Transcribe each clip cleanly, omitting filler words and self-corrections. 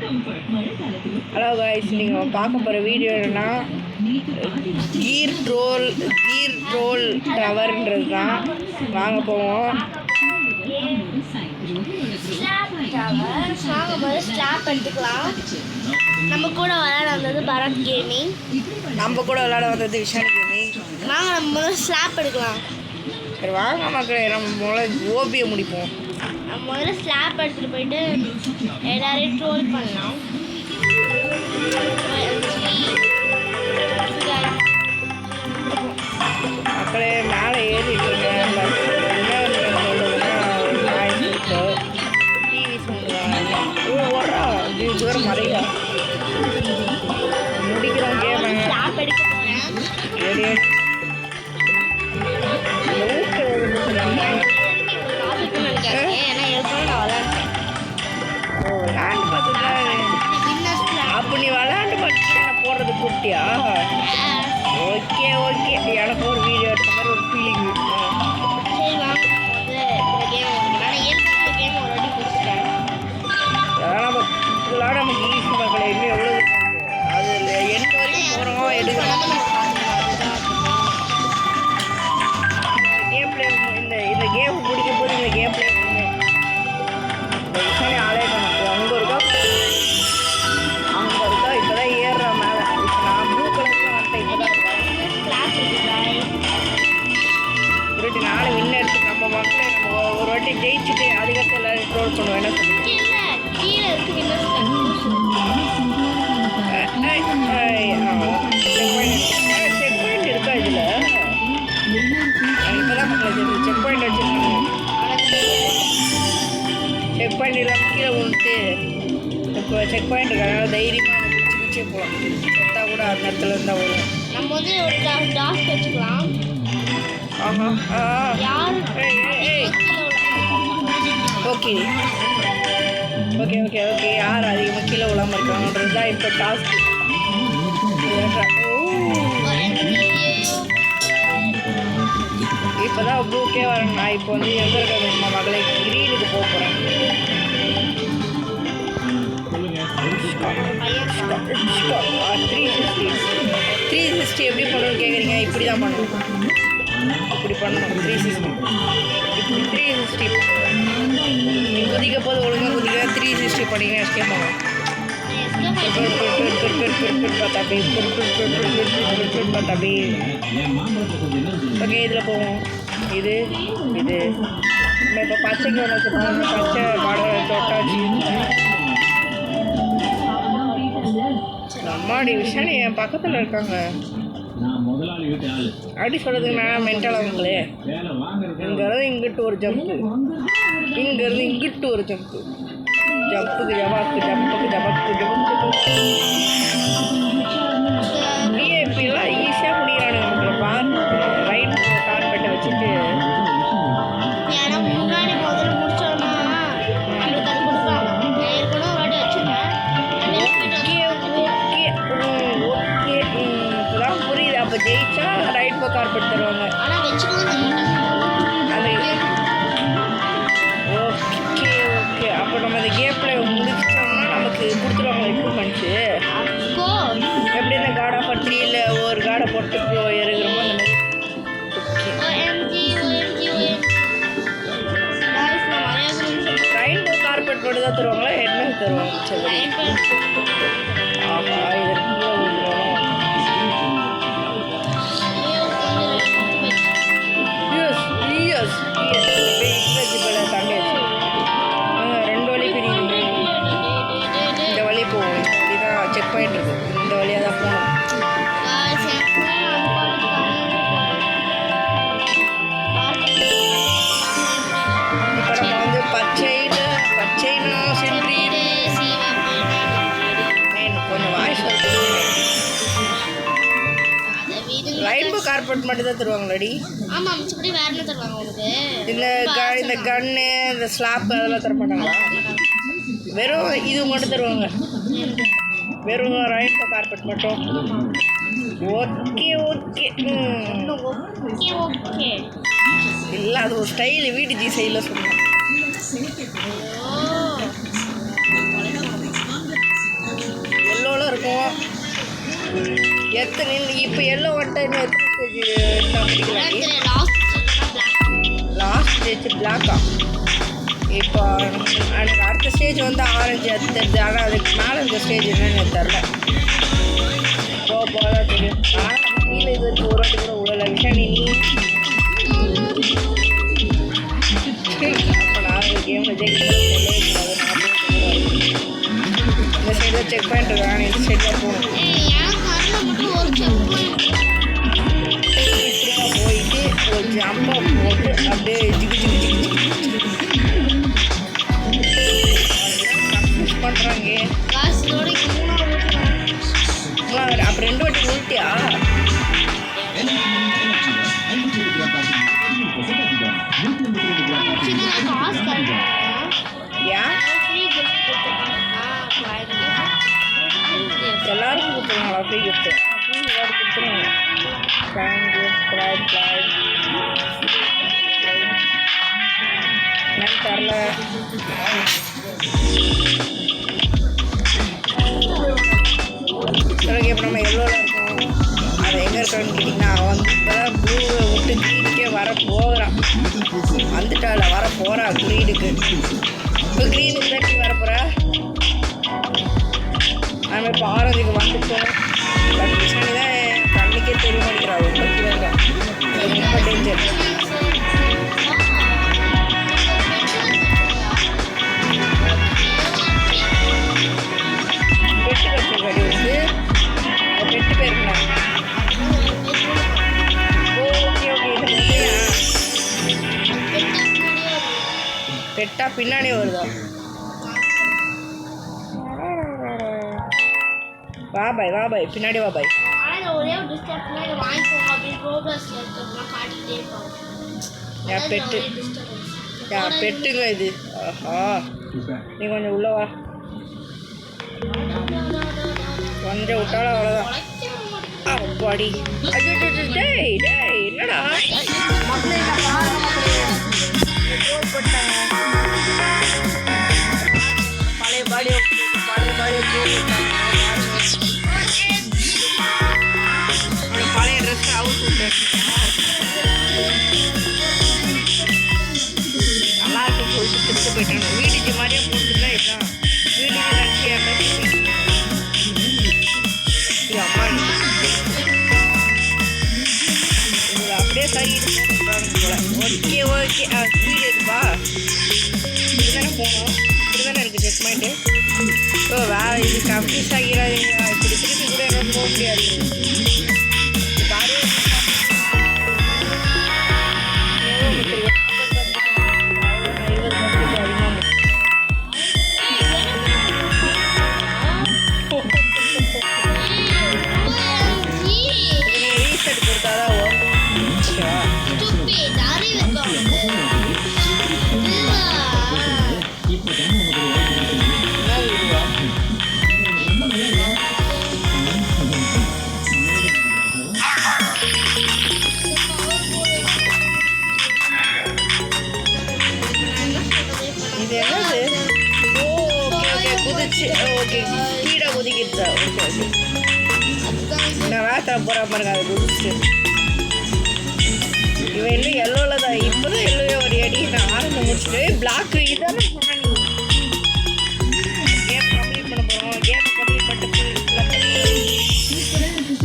Hello guys, நீங்கள் பார்க்க போகிற வீடியோ என்னன்னா கீர் ரோல் டவர்ன்றது தான். வாங்க போவோம். ஸ்லாப் எடுத்துக்கலாம். நம்ம கூட விளையாட வந்தது பரத் கேமிங். நம்ம கூட விளையாட வந்தது விஷால் கேமிங். வாங்க நம்ம முதல்ல ஸ்லாப் எடுக்கலாம். சரி வாங்க மக்களே, நம்ம முதல்ல ஓபியை முடிப்போம். நம்ம முதல்ல ஸ்லாப் எடுத்துகிட்டு போயிட்டு எல்லாரையும் ட்ரோல் பண்ணலாம். மக்களே மேலே ஏறிட்டு இருக்கேன். டிவி ஓடுறா இது தூரம் மறையா முடிக்கிறோம் கேமை. ஸ்லாப் எடுக்க போகிறேன். அப்போ நீ விளையாண்டு பார்த்து போடுறது குட்டியா? ஓகே ஓகே, எனக்கு ஒரு வீடியோ எடுத்த மாதிரி ஒரு ஃபீலிங் இருக்கும். சரி வாங்க இந்த கேம் நான் ஏற்கனவே கேம் ஒரு வாட்டி முடிச்சிட்டேன். நம்ம விளையாட நமக்கு ஈஸி மக்களே. இன்னும் எவ்வளோ அது எந்த வரைக்கும் போகிறோம் எடுக்கிறோம். கேம் பிளே இந்த கேம் பிடிக்க போது இந்த கேம் பிளே பண்ணுங்க. இந்த விஷயம் ஆளே கணக்கு அங்கே இருக்கா இப்போ தான் ஏறுறா மேலே. இப்போ நான் ப்ளூ கலர்ஸில் வந்துட்டேன். இப்போ தான் இருட்டு நாளை வின் எடுத்து நம்ம மக்களை நம்ம ஒரு வாட்டி ஜெயிச்சுட்டு அதுக்கப்புறம் எல்லாரும் ட்ரோல் பண்ணுவோம். என்ன சொல்லுங்க? செக் பாயிண்ட் இருக்கா இதில்? இப்போ தான் மக்கள் செக் பாயிண்ட் வச்சுருக்காங்க. செக் பாயிண்ட் இல்லாமல் கீழே விழுந்துட்டு இப்போ செக் பாயிண்ட் இருக்கா, அதனால் தைரியமாக நம்ம பிடிச்சி போகலாம். செத்தா கூட அந்த இடத்துல இருந்தால் வரும். நம்ம வந்து ஒரு டாஸ்க் வச்சுக்கலாம். ஓகே ஓகே ஓகே ஓகே யார் அதிகமாக கீழே விழாமல் இருக்காங்கன்றது தான் இப்போ டாஸ்க். இப்போ தான் ப்ளூக்கே வரேன். நான் இப்போ வந்து எங்கே இருக்க மகளை கிரீனுக்கு போக போகிறேன். 360 எப்படி பண்ணணும்னு கேட்குறீங்க? இப்படி தான் பண்ணணும். இப்படி பண்ணணும். 360 இப்படி 360 குதிக்க போது ஒழுங்காக குதிக்க 360 பண்ணிங்கன்னா எஸ்கேப் பண்ணுவோம். ஓகே இதில் போவோம். இது நம்ம இப்போ பச்சைக்கு ஒன்று வச்சுருக்கோம். பச்சை பாடம் தொட்டாச்சு. அம்மாடி விஷயம் என் பக்கத்தில் இருக்காங்க. அப்படி சொல்கிறதுக்கு நான் மென்டல் ஆகுங்களே. இங்கேருந்து இங்கிட்டு ஒரு ஜம்ப்பு, இங்கேருந்து இங்கிட்டு ஒரு ஜம்ப்பு. ஜம்புக்கு விஐபிலாம் ஈஸியாக முடியறானுங்க. உங்களை பார்த்து ரைட் கார்பெட்டை வச்சுட்டு முன்னாடி முதல்ல முடிச்சோம்னா நம்மளுக்கு அது கொடுப்பாங்க. ஏற்கனவே ஒரு வாட்டி வச்சுருக்கேன். ஓகே இப்போதான் புரியுது. அப்போ ஜெயிச்சா ரைட் போ கார்பெட் தருவாங்க. ஆனால் வச்சுக்கணும் அது ஓகே ஓகே. அப்போ நம்ம இந்த கேம் பிளே முடிச்சிட்டோம்னா நமக்கு கொடுத்துருவாங்க எக்யூப்மெண்ட்ஸு. எப்படி இந்த கார்ட் ஆஃப் 3 ஒரு கார்டை போட்டு இருக்கிறோமோ அந்த மாதிரி. ரெயின்போ கார்பெட் போட்டு தான் தருவாங்களா? ஹெட்மெண்ட் தருவாங்க. சரி ஆஹா இதற்கு தண்ணி வச்சு 2 வழி பிரியுது. இந்த வழி போகும். இந்த வழி தான் செக் பாயிண்ட் இருக்குது. இந்த வழியாக தான் போகணும். இப்போ நம்ம வந்து பச்சைனா சென்றி கொஞ்சம் வாய்ஸ் ரெயின்போ கார்பெட் மட்டும் தான் தருவாங்களாடி? ஆமாம், மிச்சப்படி வேறு என்ன தருவாங்க உங்களுக்கு? இந்த கன்னு இந்த ஸ்லாப் அதெல்லாம் தர மாட்டாங்களா? வெறும் இது மட்டும் தருவாங்க. வெறும் ரெயின்போ கார்பெட் மட்டும். Okay okay okay okay. இல்லை அது ஒரு ஸ்டைல். வீட்டு ஜி சைடில் சொல்லுங்கள். எத்தனை இப்போ எல்லோ வந்துட்டு இன்னும் எத்தனை ஸ்டேஜ் லாஸ்ட் ஸ்டேஜ் பிளாக்கா? இப்போ எனக்கு அடுத்த ஸ்டேஜ் வந்து ஆரஞ்சு அது தெரியுது. ஆனால் அதுக்கு மேலே இருக்க ஸ்டேஜ் என்னன்னு எனக்கு தெரில. போதான் தெரியும். ஆனால் கீழே இது ஒரு வாட்டி கூட உள்ள விஷயம் நீ அப்போ நான் கேம் இந்த சைடில் செக் பண்ணிட்டு இருக்கேன். இந்த சைடில் போகணும். இப்படிதான் போயிட்டு ஒரு ஜம்பை போட்டு அப்படியே பண்ணுறாங்க. அப்போ 2 வாட்டி உள்ட்டியா? எல்லாருக்கும் கொடுத்துருவாங்களா ஃப்ரீ கிஃப்ட்டு? ஃப்ரீ ரிவார்டு கொடுத்துருவாங்க. தேங்க்யூ ப்ரைட் ப்ரைட் நான் தரல. பிறகு இப்போ நம்ம எல்லோவில் இருக்கோம். அது எங்கே இருக்கான்னு கேட்டிங்கன்னா வந்து இப்போ தான் ப்ளூவை விட்டு க்ரீனுக்கே வர போகிறான். வந்துட்டால வர போகிறா க்ரீனுக்கு. இப்போ க்ரீனுக்கு தான் நீ வர போகிற. நம்ம இப்போ ஆரஞ்சுக்கு வந்துட்டோம். கிருஷ்ணனி தான் கண்ணுக்கே தெரிய மாட்டேங்கிறா. ரொம்ப கீழே ரொம்ப டேஞ்சர். பெட்டு கட்சி கடி வந்து பெட்டு பேருங்களா? Okay okay. இது இல்லையா பெட்டா பின்னாடியே வருதா? வா பாய் வா பாய் பின்னாடி வா பாய். பெட்டு பெட்டுங்க இது. ஆஹா நீ கொஞ்சம் உள்ள வா. கொஞ்சம் விட்டாலும் அவ்வளோதான். அப்பாடி டேய் டேய் என்னடா போட்டாங்க. பழைய பாடியை பழைய ட்ரெஸ் அவுட் விட்டேன். நல்லா இருக்குன்னு சொல்லிட்டு திருத்த போயிட்டாங்க. வீட்டுக்கு மாதிரியே போட்டுலாம் இதுதான் வீட்டுக்கு நன்றியாக அம்மா இது அப்படியே சரிட்டு போல. ஓகே ஓகே வீடு இருக்குப்பா. இப்படி தானே போகணும். இப்படி தானே இருக்குது செக் பாயிண்ட்டு. ஓ வேறு இது கம்ப்ளீட் ஆகிறாதீங்க. இப்படி திருப்பி கூட எல்லாம் போக முடியாது. ரீசெட் கொடுத்தாதான் வரும். இது என்னது? ஓகே ஓகே குதிச்சு ஓகே ஸ்பீடாக குதிக்கிடுச்சா? ஓகே ஓகே நான் வேஸ்ட்டாக போகிற பாருங்க அதை குதிச்சு. இவன் இன்னும் எல்லோவில் தான். இப்போ தான் எல்லோவே ஒரு அடி நான் ஆரம்பி முடிச்சுட்டு பிளாக்கு இதானே சொன்னேன். கேம் கம்ப்ளீட் பண்ண போகிறோம். கேம் கம்ப்ளீட் பண்ணிட்டு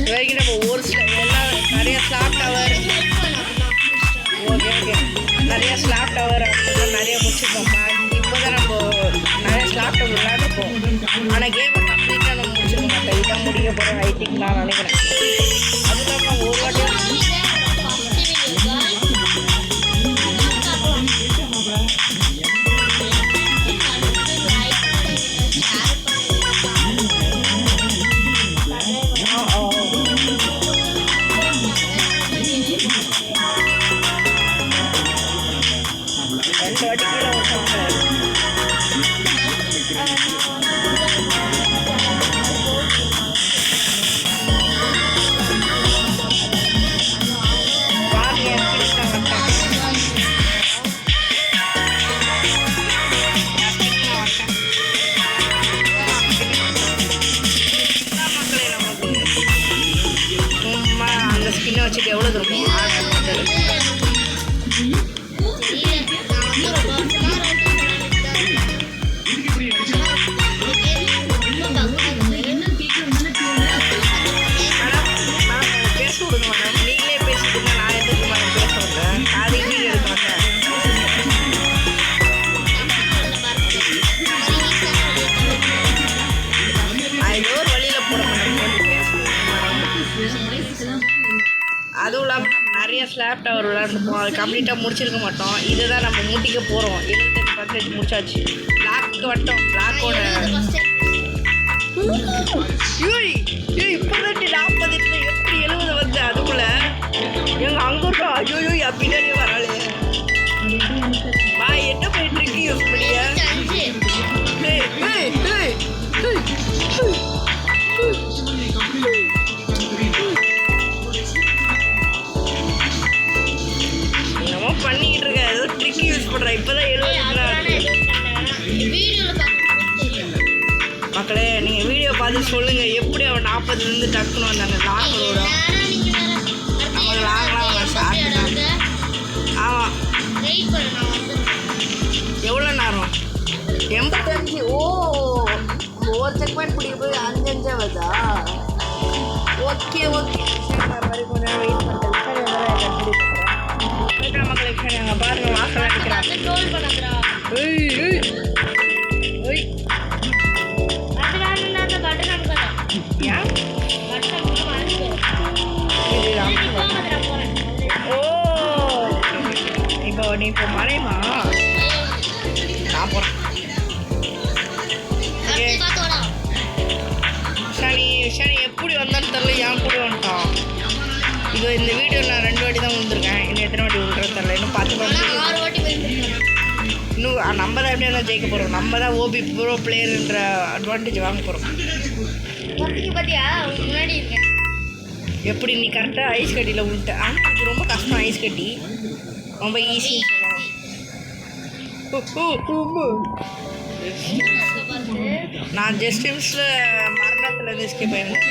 இது வரைக்கும் நம்ம ஒரு எல்லாம் நிறைய ஸ்லாப் டவர் ஓகே ஓகே நிறைய ஸ்லாப் டவர் அப்படிலாம் நிறைய முடிச்சுருக்கோம். இப்போ தான் நம்ம நிறைய ஸ்லாப் டவர் விளையாடுறோம். ஆனால் கேமை கம்ப்ளீட்டாக நம்ம முடிச்சிருக்க மாட்டோம். இதான் முடிக்க போகிற ஹைட்டிங் நான் நினைக்கிறேன். அதுவும் இல்லாமல் ஒரு வாட்டி ரெண்டு வாட்டி கீழே வச்சாங்க. ஸ்லாப் டவர் விளாண்டுப்போம். அது கம்ப்ளீட்டாக முடிச்சிருக்க மாட்டோம். இதை தான் நம்ம முட்டிக்க போகிறோம். 75% முடிச்சாச்சு. பிளாக்கு வட்டம் பிளாக்கோட இப்போ தான் 40 எப்படி 70 வந்து அதுக்குள்ள எங்கள் அங்கே இருக்கா ஐயோ பின்னாடி வராளே என்ன போயிட்டு இருக்கு யூஸ் பண்ணிய என்னமோ பண்ணிக்கிட்டு இருக்க ஏதோ ட்ரிக் யூஸ் பண்ணுறேன். இப்போதான் 70 மக்களே நீங்கள் வீடியோ பார்த்து சொல்லுங்கள் எப்படி அவன் 40லேருந்து டக்குன்னு வந்தாங்க லாங்களோட நமக்கு லாங்கெலாம் அவங்க ஷார்ட். ஆமாம் எவ்வளோ நேரம் 85. ஒவ்வொரு செக் பாயிண்ட் பிடிக்க போய் 5 வருதா? ஓகே மாதிரி கொஞ்சம் நேரம் வெயிட் பண்ணுறேன். மக்களுக்கு நாங்கள் பாருங்கள் வாசல் அடிக்கிறாங்க. இப்போ நீ இப்போ மறைமா நான் போகிறேன். சனி எப்படி வந்தாலும் தெரியல ஏன் கூட வந்துட்டான். இது இந்த வீடியோ நான் 2 வாட்டி தான் விழுந்துருக்கேன். இன்னும் எத்தனை வாட்டி விழுறது தெரியல. இன்னும் 10 இன்னும் நம்ம தான் எப்படியா தான் ஜெயிக்க போகிறோம். நம்ம தான் ஓபி ப்ரோ பிளேயர்ன்ற அட்வான்டேஜ் வாங்க போகிறோம். எப்படி நீ கரெக்டாக ஐஸ் கட்டியில் விழுட்ட. ஆனால் இது ரொம்ப கஷ்டம். ஐஸ் கட்டி ரொம்ப ஈஸின்னு சொல்லலாம். நான் ஜஸ்ட் மிஸ்ஸில் மரணத்துலேருந்து எஸ்கேப் ஆகிருந்தேன்.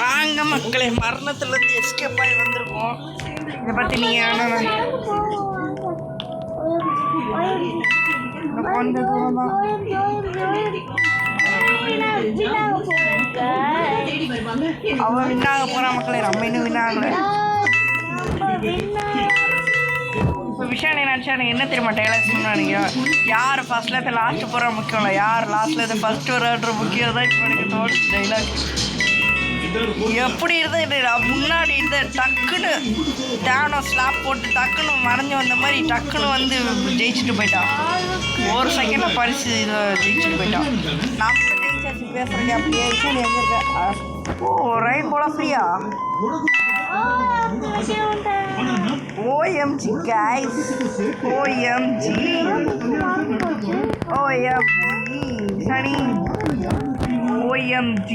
வாங்க மக்களே மரணத்துலேருந்து எஸ்கேப் ஆகி வந்திருக்கோம். இதை பற்றி நீங்கள் கொஞ்சம் தூரம் தான் அவன் வின்னாக போகிறான் மக்களே. நம்ம இன்னும் வின்னாகல. இப்போ விஷயம் நினச்சா எனக்கு என்ன தெரியுமா டைலாக்ஸ் நினைக்கிறேன். யார் ஃபஸ்ட்டில் லாஸ்ட்டு போகிற முக்கியம் இல்லை, யார் லாஸ்ட்டில் ஃபஸ்ட்டு வர்ற முக்கியம் தான் இப்போ எனக்கு தோணுச்சு டைலாக். எப்படி இருந்தால் முன்னாடி இருந்த டக்குன்னு தேனோ ஸ்லாப் போட்டு டக்குன்னு மறைஞ்சு வந்த மாதிரி டக்குன்னு வந்து ஜெயிச்சுட்டு போயிட்டான். ஒரு செகண்டில் பரிசு இதை ஜெயிச்சுட்டு போயிட்டான். நம்ம ஜெயிச்சாச்சு பேசுகிறேன். அப்படியே விஷயம் எங்கே இருக்க? ரைட் போல ஃப்ரீயா? OMG guys, OMG சனி OMG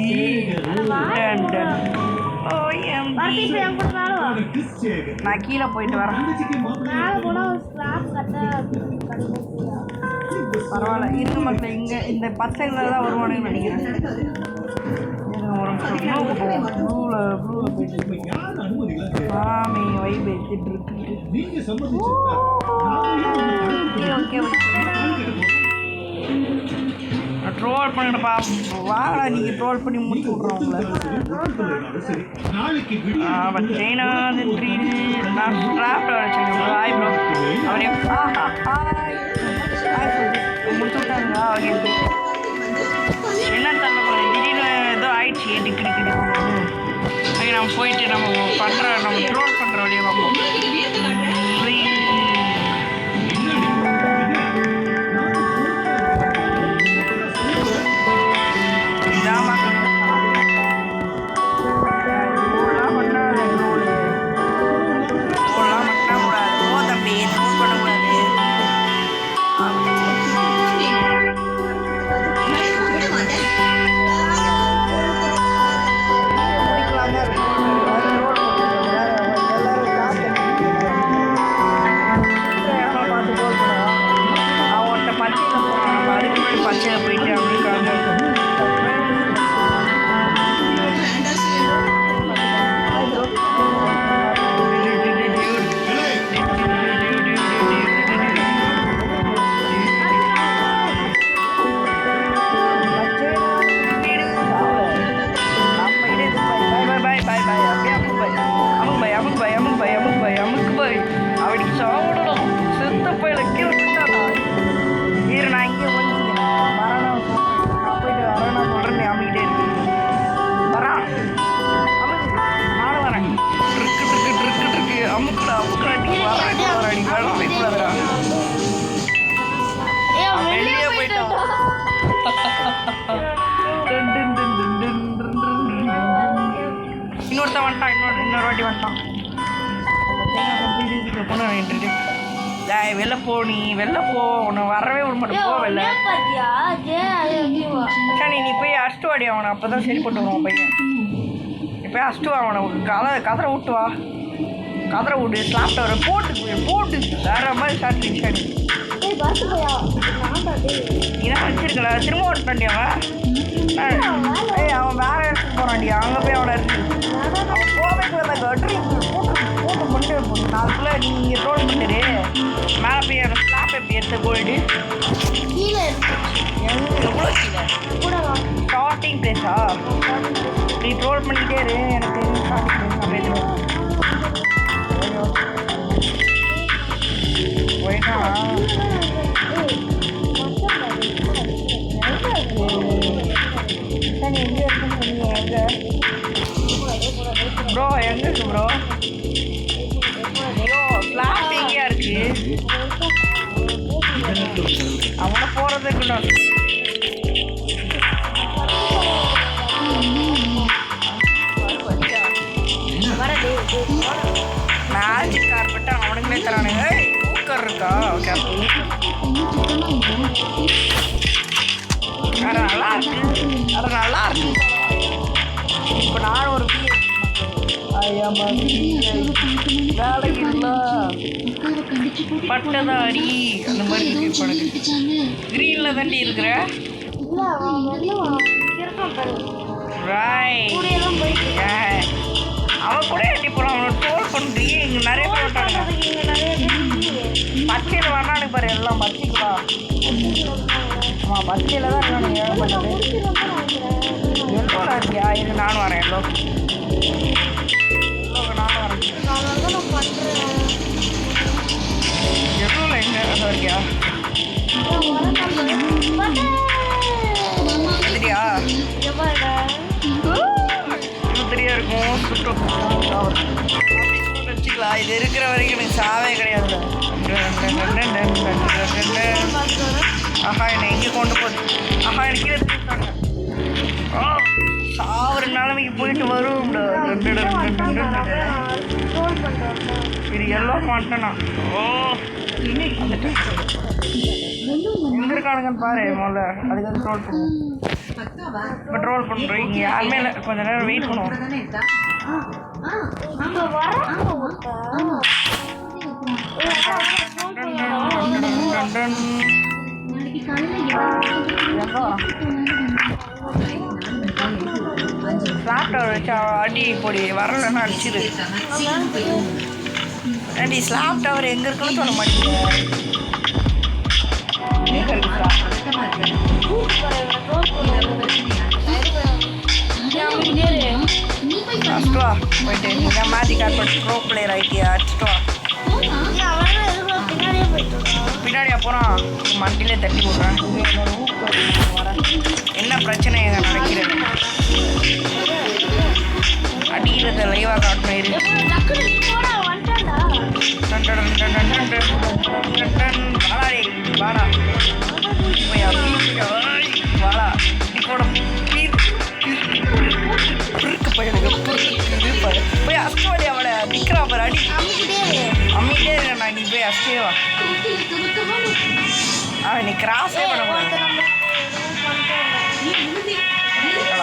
நான் கீழே போயிட்டு வரேன். பரவாயில்ல இருக்கு மக்கள். இங்கே இந்த 10 செகண்டில் தான் வருவானுன்னு நினைக்கிறேன். ப்ளூவில் போயிட்டு சாமி வைப் எடுத்துட்டு இருக்கு. ஓகே ட்ரோல் பண்ணிடுப்பா. வாடா நீங்கள் ட்ரோல் பண்ணி முடிச்சு விட்றோம் உங்களை. சைனா நான் ஸ்ட்ராப்ட வச்சுருக்கேன். ஹாய் ப்ரோ அவரே முடிச்சு விட்டாங்க. ஓகே என்ன தரல திடீர்னு ஏதோ ஆயிடுச்சு. டிக்கிடி அங்கே நம்ம போயிட்டு நம்ம ட்ரோல் பண்ணுற வழியை பார்ப்போம். பண்ணிட்டு வெளில போ, நீ வெளில போ, உன்னை வரவே விட மாட்டேன், போ வெளில. சரி நீ போய் அஷ்டு வாடி அவனை, அப்போ தான் சரி போட்டு வருவான் பையன். நீ போய் அஷ்டு வா அவனை, கதரை விட்டு வா, கதரை விட்டு ஸ்லாப்ட வர போட்டு வேற மாதிரி ஷார்ட் ஷாடி இதான் வச்சிருக்கல திரும்ப ஓட்டாண்டி அவன். அவன் வேற இடத்துக்கு போகிறான்டி, அங்கே போய் அவனை இருக்கு அவன் போவே போட்டு பண்ணிட்டு போகணும். நாளுக்குள்ளே நீங்கள் ரோல் பண்ணிடு மேலே போய் அந்த ஸ்லாப் எப்படி எடுத்து போயிடு. எவ்வளோ கீழே ஸ்டார்டிங் பிளேஸா? நீ ரோல் பண்ணிக்கிட்டே இரு, எனக்கு ஸ்டார்டிங் பிளேஸ் போயிட்டா. நீ எங்கே இருக்குன்னு சொன்னீங்க? எங்கே ப்ரோ, எங்கே இருக்கு ப்ரோ? ஐயோ ஸ்லாப் எங்கேயா இருக்கு? அவனை போகிறதுக்கு மேஜிக் கார்பெட்டை அவனுங்களே தரானுங்க. ஊக்கர் இருக்கா? ஓகே, அது நல்லா இருக்கு. இப்போ நான் ஒரு வேலைக்கு இல்லை பட்டதாரி அந்த மாதிரி இருக்கு. இப்போ எனக்கு க்ரீனில் தாண்டி இருக்கிற அவன் கூட எட்டி போகிறான். அவனை டோல் பண்ணுறீங்க. இங்கே நிறைய பேர் விட்டாங்க. பச்சையில் வரானுங்க பாரு, எல்லாம் பச்சைக்குவா. ஆமாம் பச்சையில் தான் இருக்கானுங்க. எல்லோட இருக்கியா? இது நானும் வரேன். எல்லோக்கு நானும் வரேன். எல்லோவில் எங்கே இருக்கியா? தெரியா தெரியா இருக்கும். சுத்தம் வச்சுக்கலாம். இது இருக்கிற வரைக்கும் எனக்கு சாவே கிடையாது. ஆஹா என்னை எங்கே கொண்டு போகுது? ஆஹா எனக்கு கீழே தூக்கிட்டாங்க. சாவர நிலைமைக்கு போயிட்டு வரும். இது எல்லாம் மாட்டேனா? ஓ எங்கே இருக்கானுங்கன்னு பாரு முதல்ல. அதுக்கு வந்து ட்ரோல் பண்ணுவோம். இப்போ ட்ரோல் பண்ணுறோம். இங்கே யாருமே இல்லை. கொஞ்சம் நேரம் வெயிட் பண்ணுவோம். ஸ்லாப்டவர் வச்சு அடி பொடி வரலன்னா அடிச்சிரு. அடி ஸ்லாப் டவர் எங்கே இருக்குன்னு சொல்ல மாட்டேங்க. அடிச்சுட்டு போயிட்டு நீங்கள் மேஜிக் கார்பெட் ப்ரோ பிளேயர் ஆகிட்டியா? அடிச்சுட்டு பின்னாடியா போகிறான். மண்டிலே தட்டி போடுறேன். என்ன பிரச்சனை எங்க நடக்கிறது? அடிக்கிறத லைவாக காட்டணும். இரு வாடா வாடா கூட போய் அஸ்கோடி அவளை நிற்கிறா பாரு. அடி அம்மிட்டே இருக்கா. நீ போய் அஸ்கேவா அவன் நீ கிராஸே பண்ண முடியாது.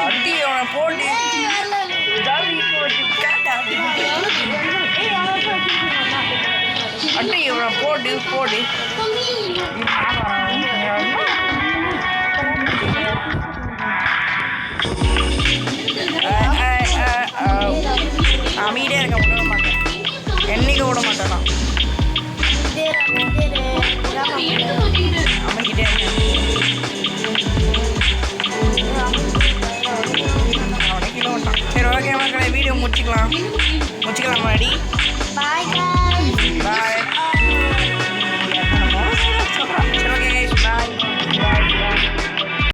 அடி அவனை போட்டு அடி இவனை போடு போடு. அமைதியே இருக்க விட மாட்டேன். என்னைக்கு விட மாட்டேன். அமைக்கிட்டே இருக்கேன். அவனை கிலோ விட்டான். சரி ஓகே மக்களை வீடியோ முடிச்சுக்கலாம்.